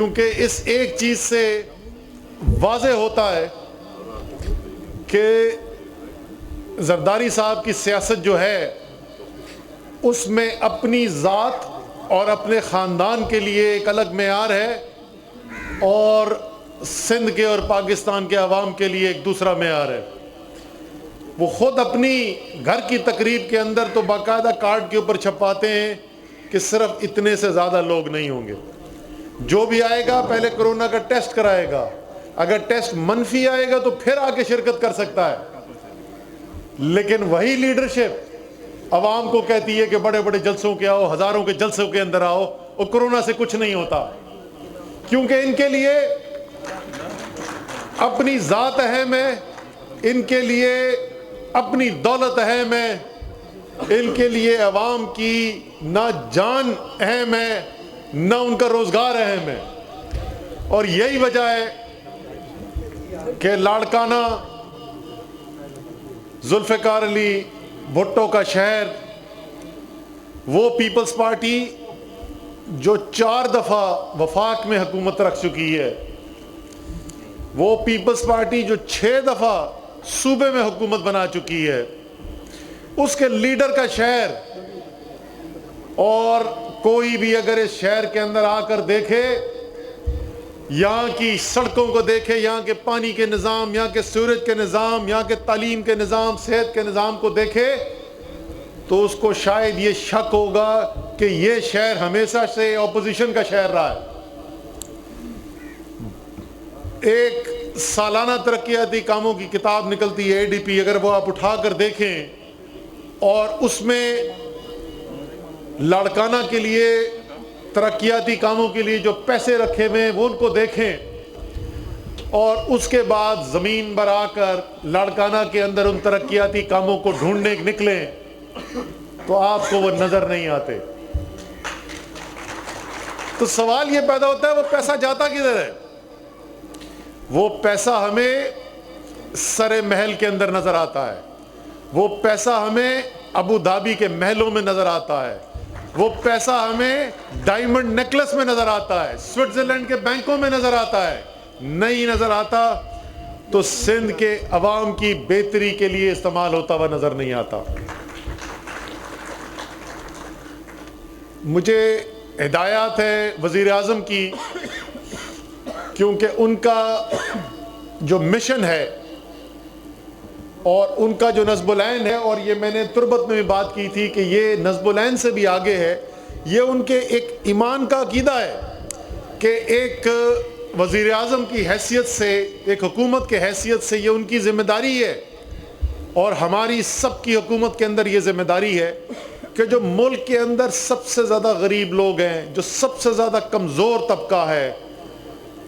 کیونکہ اس ایک چیز سے واضح ہوتا ہے کہ زرداری صاحب کی سیاست جو ہے اس میں اپنی ذات اور اپنے خاندان کے لیے ایک الگ معیار ہے اور سندھ کے اور پاکستان کے عوام کے لیے ایک دوسرا معیار ہے۔ وہ خود اپنی گھر کی تقریب کے اندر تو باقاعدہ کارڈ کے اوپر چھپاتے ہیں کہ صرف اتنے سے زیادہ لوگ نہیں ہوں گے، جو بھی آئے گا پہلے کرونا کا ٹیسٹ کرائے گا، اگر ٹیسٹ منفی آئے گا تو پھر آ کے شرکت کر سکتا ہے۔ لیکن وہی لیڈرشپ عوام کو کہتی ہے کہ بڑے بڑے جلسوں کے آؤ، ہزاروں کے جلسوں کے اندر آؤ، اور کرونا سے کچھ نہیں ہوتا، کیونکہ ان کے لیے اپنی ذات اہم ہے، ان کے لیے اپنی دولت اہم ہے، ان کے لیے عوام کی نہ جان اہم ہے نہ ان کا روزگار اہم ہے۔ اور یہی وجہ ہے کہ لاڑکانہ ذوالفقار علی بھٹو کا شہر، وہ پیپلز پارٹی جو 4 دفعہ وفاق میں حکومت رکھ چکی ہے، وہ پیپلز پارٹی جو 6 دفعہ صوبے میں حکومت بنا چکی ہے، اس کے لیڈر کا شہر، اور کوئی بھی اگر اس شہر کے اندر آ کر دیکھے، یہاں کی سڑکوں کو دیکھے، یہاں کے پانی کے نظام، یہاں کے سیوریج کے نظام، یہاں کے تعلیم کے نظام، صحت کے نظام کو دیکھے تو اس کو شاید یہ شک ہوگا کہ یہ شہر ہمیشہ سے اپوزیشن کا شہر رہا ہے۔ ایک سالانہ ترقیاتی کاموں کی کتاب نکلتی ہے ADP، اگر وہ آپ اٹھا کر دیکھیں اور اس میں لاڑکانہ کے لیے ترقیاتی کاموں کے لیے جو پیسے رکھے ہوئے ہیں وہ ان کو دیکھیں، اور اس کے بعد زمین پر آ کر لاڑکانہ کے اندر ان ترقیاتی کاموں کو ڈھونڈنے نکلیں تو آپ کو وہ نظر نہیں آتے۔ تو سوال یہ پیدا ہوتا ہے وہ پیسہ جاتا کدھر ہے؟ وہ پیسہ ہمیں سر محل کے اندر نظر آتا ہے، وہ پیسہ ہمیں ابو دھابی کے محلوں میں نظر آتا ہے، وہ پیسہ ہمیں ڈائمنڈ نیکلس میں نظر آتا ہے، سوئٹزرلینڈ کے بینکوں میں نظر آتا ہے۔ نہیں نظر آتا تو سندھ کے عوام کی بہتری کے لیے استعمال ہوتا ہوا نظر نہیں آتا۔ مجھے ہدایات ہے وزیر اعظم کی، کیونکہ ان کا جو مشن ہے اور ان کا جو نصب العین ہے، اور یہ میں نے تربت میں بھی بات کی تھی کہ یہ نصب العین سے بھی آگے ہے، یہ ان کے ایک ایمان کا عقیدہ ہے کہ ایک وزیر اعظم کی حیثیت سے، ایک حکومت کے حیثیت سے یہ ان کی ذمہ داری ہے، اور ہماری سب کی حکومت کے اندر یہ ذمہ داری ہے کہ جو ملک کے اندر سب سے زیادہ غریب لوگ ہیں، جو سب سے زیادہ کمزور طبقہ ہے،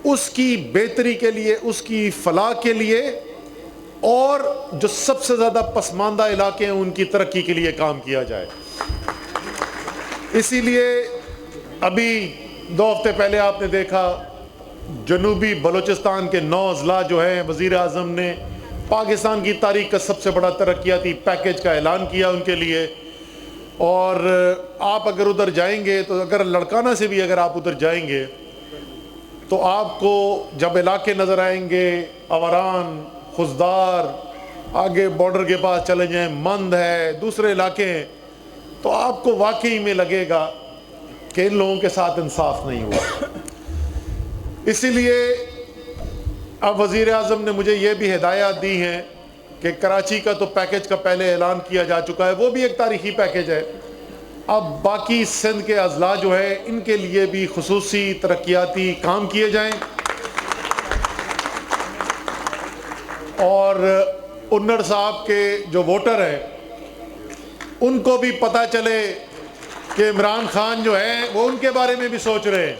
اس کی بہتری کے لیے، اس کی فلاح کے لیے، اور جو سب سے زیادہ پسماندہ علاقے ہیں ان کی ترقی کے لیے کام کیا جائے۔ اسی لیے ابھی 2 ہفتے پہلے آپ نے دیکھا جنوبی بلوچستان کے 9 اضلاع جو ہیں، وزیر اعظم نے پاکستان کی تاریخ کا سب سے بڑا ترقیاتی پیکیج کا اعلان کیا ان کے لیے۔ اور آپ اگر ادھر جائیں گے تو اگر لاڑکانہ سے بھی اگر آپ ادھر جائیں گے تو آپ کو جب علاقے نظر آئیں گے، اوران، خزدار، آگے بارڈر کے پاس چلے جائیں، مند ہے، دوسرے علاقے ہیں، تو آپ کو واقعی میں لگے گا کہ ان لوگوں کے ساتھ انصاف نہیں ہوا۔ اسی لیے اب وزیر اعظم نے مجھے یہ بھی ہدایات دی ہیں کہ کراچی کا تو پیکیج کا پہلے اعلان کیا جا چکا ہے، وہ بھی ایک تاریخی پیکیج ہے، اب باقی سندھ کے اضلاع جو ہے ان کے لیے بھی خصوصی ترقیاتی کام کیے جائیں، اور انر صاحب کے جو ووٹر ہیں ان کو بھی پتہ چلے کہ عمران خان جو ہیں وہ ان کے بارے میں بھی سوچ رہے ہیں۔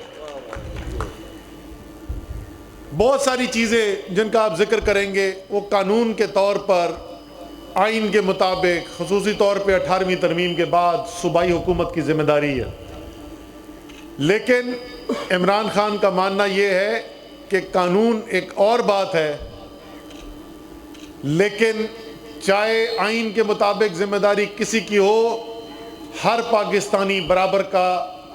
بہت ساری چیزیں جن کا آپ ذکر کریں گے وہ قانون کے طور پر آئین کے مطابق خصوصی طور پہ 18ویں ترمیم کے بعد صوبائی حکومت کی ذمہ داری ہے، لیکن عمران خان کا ماننا یہ ہے کہ قانون ایک اور بات ہے، لیکن چاہے آئین کے مطابق ذمہ داری کسی کی ہو، ہر پاکستانی برابر کا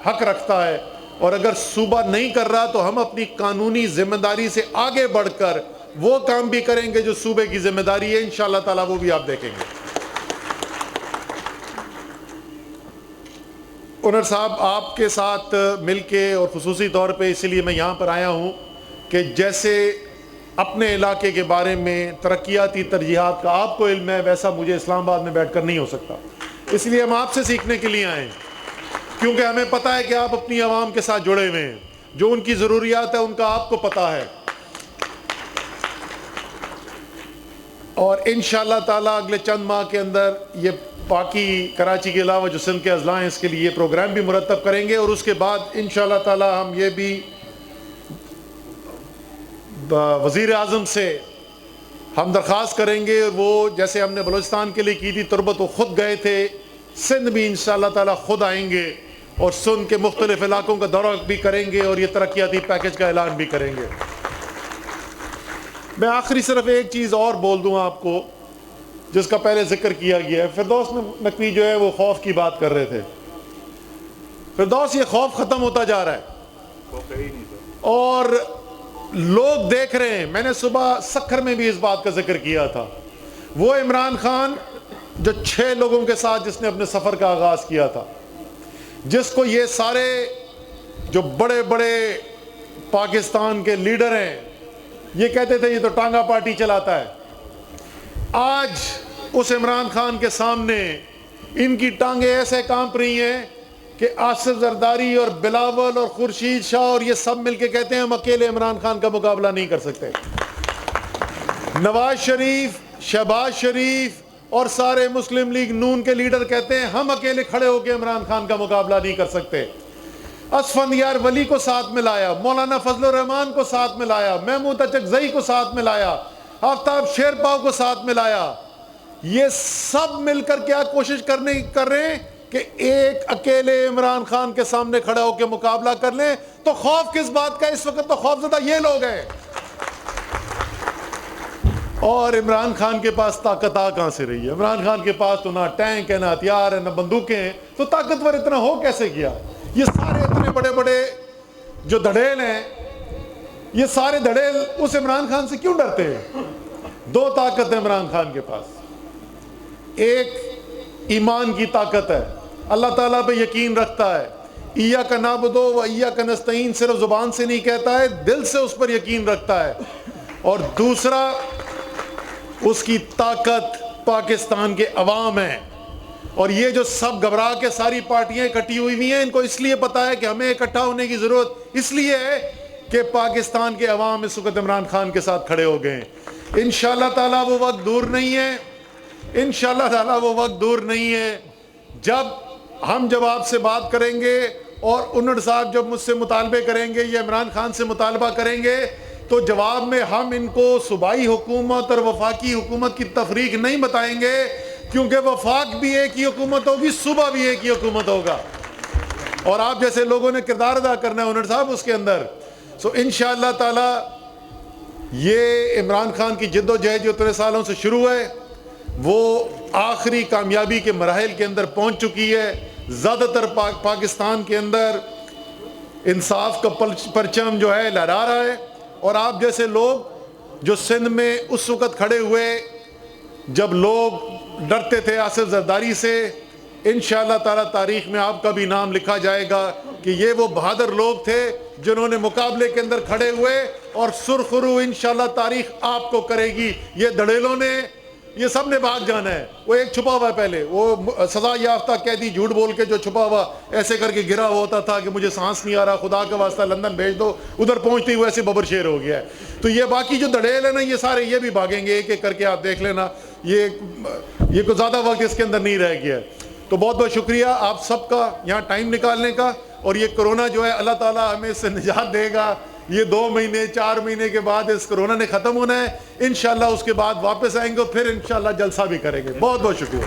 حق رکھتا ہے اور اگر صوبہ نہیں کر رہا تو ہم اپنی قانونی ذمہ داری سے آگے بڑھ کر وہ کام بھی کریں گے جو صوبے کی ذمہ داری ہے، انشاءاللہ تعالیٰ وہ بھی آپ دیکھیں گے۔ اونر صاحب، آپ کے ساتھ مل کے اور خصوصی طور پہ اس لیے میں یہاں پر آیا ہوں کہ جیسے اپنے علاقے کے بارے میں ترقیاتی ترجیحات کا آپ کو علم ہے، ویسا مجھے اسلام آباد میں بیٹھ کر نہیں ہو سکتا، اس لیے ہم آپ سے سیکھنے کے لیے آئے ہیں، کیونکہ ہمیں پتہ ہے کہ آپ اپنی عوام کے ساتھ جڑے ہوئے ہیں، جو ان کی ضروریات ہے ان کا آپ کو پتہ ہے، اور انشاءاللہ تعالیٰ اگلے چند ماہ کے اندر یہ باقی کراچی کے علاوہ جو سندھ کے اضلاع ہیں اس کے لیے یہ پروگرام بھی مرتب کریں گے، اور اس کے بعد انشاءاللہ تعالیٰ ہم یہ بھی وزیر اعظم سے ہم درخواست کریں گے، اور وہ جیسے ہم نے بلوچستان کے لیے کی تھی تربت، وہ خود گئے تھے، سندھ بھی انشاءاللہ تعالیٰ خود آئیں گے اور سندھ کے مختلف علاقوں کا دورہ بھی کریں گے اور یہ ترقیاتی پیکج کا اعلان بھی کریں گے۔ میں آخری صرف ایک چیز اور بول دوں آپ کو جس کا پہلے ذکر کیا گیا ہے۔ فردوس نقوی جو ہے وہ خوف کی بات کر رہے تھے۔ فردوس، یہ خوف ختم ہوتا جا رہا ہے اور لوگ دیکھ رہے ہیں۔ میں نے صبح سکھر میں بھی اس بات کا ذکر کیا تھا، وہ عمران خان جو 6 لوگوں کے ساتھ جس نے اپنے سفر کا آغاز کیا تھا، جس کو یہ سارے جو بڑے بڑے پاکستان کے لیڈر ہیں یہ کہتے تھے یہ تو ٹانگا پارٹی چلاتا ہے، آج اس عمران خان کے سامنے ان کی ٹانگیں ایسے کانپ رہی ہیں کہ آصف زرداری اور بلاول اور خورشید شاہ اور یہ سب مل کے کہتے ہیں ہم اکیلے عمران خان کا مقابلہ نہیں کر سکتے۔ نواز شریف، شہباز شریف اور سارے مسلم لیگ نون کے لیڈر کہتے ہیں ہم اکیلے کھڑے ہو کے عمران خان کا مقابلہ نہیں کر سکتے۔ اسفندیار ولی کو ساتھ میں لایا، مولانا فضل الرحمان کو ساتھ میں لایا، محمود اچکزئی کو ساتھ میں لایا، آفتاب شیرپاؤ کو ساتھ میں لایا، یہ سب مل کر کیا کوشش کر رہے ہیں کہ ایک اکیلے عمران خان کے سامنے کھڑا ہو کے مقابلہ کر لیں۔ تو خوف کس بات کا؟ اس وقت تو خوف زدہ یہ لوگ ہیں، اور عمران خان کے پاس طاقت آ کہاں سے رہی ہے؟ عمران خان کے پاس تو نہ ٹینک ہے، نہ ہتھیار ہے، نہ بندوقیں ہیں، تو طاقتور اتنا ہو کیسے گیا؟ یہ سارے اتنے بڑے بڑے جو دھڑیل ہیں، یہ سارے دھڑیل اس عمران خان سے کیوں ڈرتے ہیں؟ 2 طاقت ہے عمران خان کے پاس، ایک ایمان کی طاقت ہے، اللہ تعالیٰ پہ یقین رکھتا ہے، ایاک نعبد و ایاک نستعین صرف زبان سے نہیں کہتا ہے، دل سے اس پر یقین رکھتا ہے، اور دوسرا اس کی طاقت پاکستان کے عوام ہے۔ اور یہ جو سب گھبرا کے ساری پارٹیاں اکٹھی ہوئی ہیں، ان کو اس لیے پتا ہے کہ ہمیں اکٹھا ہونے کی ضرورت اس لیے ہے کہ پاکستان کے عوام اس وقت عمران خان کے ساتھ کھڑے ہو گئے ہیں۔ انشاءاللہ تعالیٰ وہ وقت دور نہیں ہے، انشاءاللہ تعالیٰ وہ وقت دور نہیں ہے جب آپ سے بات کریں گے اور انر صاحب جب مجھ سے مطالبے کریں گے یا عمران خان سے مطالبہ کریں گے تو جواب میں ہم ان کو صوبائی حکومت اور وفاقی حکومت کی تفریق نہیں بتائیں گے، کیونکہ وفاق بھی ایک ہی حکومت ہوگی، صوبہ بھی ایک ہی حکومت ہوگا، اور آپ جیسے لوگوں نے کردار ادا کرنا ہے انر صاحب اس کے اندر۔ سو انشاءاللہ تعالی یہ عمران خان کی جد و جہد جو 3 سالوں سے شروع ہے وہ آخری کامیابی کے مراحل کے اندر پہنچ چکی ہے۔ زیادہ تر پاکستان کے اندر انصاف کا پرچم جو ہے لہرا رہا ہے، اور آپ جیسے لوگ جو سندھ میں اس وقت کھڑے ہوئے جب لوگ ڈرتے تھے آصف زرداری سے، انشاءاللہ تعالیٰ تاریخ میں آپ کا بھی نام لکھا جائے گا کہ یہ وہ بہادر لوگ تھے جنہوں نے مقابلے کے اندر کھڑے ہوئے، اور سرخرو انشاءاللہ تاریخ آپ کو کرے گی۔ یہ دھڑیلوں نے، یہ سب نے بھاگ جانا ہے، وہ ایک چھپا ہوا ہے، پہلے وہ سزا یافتہ قیدی جھوٹ بول کے جو چھپا ہوا ایسے کر کے گرا ہوا ہوتا تھا کہ مجھے سانس نہیں آ رہا، خدا کا واسطہ لندن بھیج دو، ادھر پہنچتے ہی وہ ایسے ببر شیر ہو گیا ہے۔ تو یہ باقی جو دھڑیل ہے نا، یہ سارے یہ بھی بھاگیں گے، ایک ایک کر کے آپ دیکھ لینا، یہ کوئی زیادہ وقت اس کے اندر نہیں رہ گیا ہے۔ تو بہت بہت شکریہ آپ سب کا یہاں ٹائم نکالنے کا، اور یہ کرونا جو ہے اللہ تعالیٰ ہمیں اس سے نجات دے گا۔ یہ 2 مہینے 4 مہینے کے بعد اس کرونا نے ختم ہونا ہے، انشاءاللہ اس کے بعد واپس آئیں گے، پھر انشاءاللہ جلسہ بھی کریں گے۔ بہت بہت شکریہ۔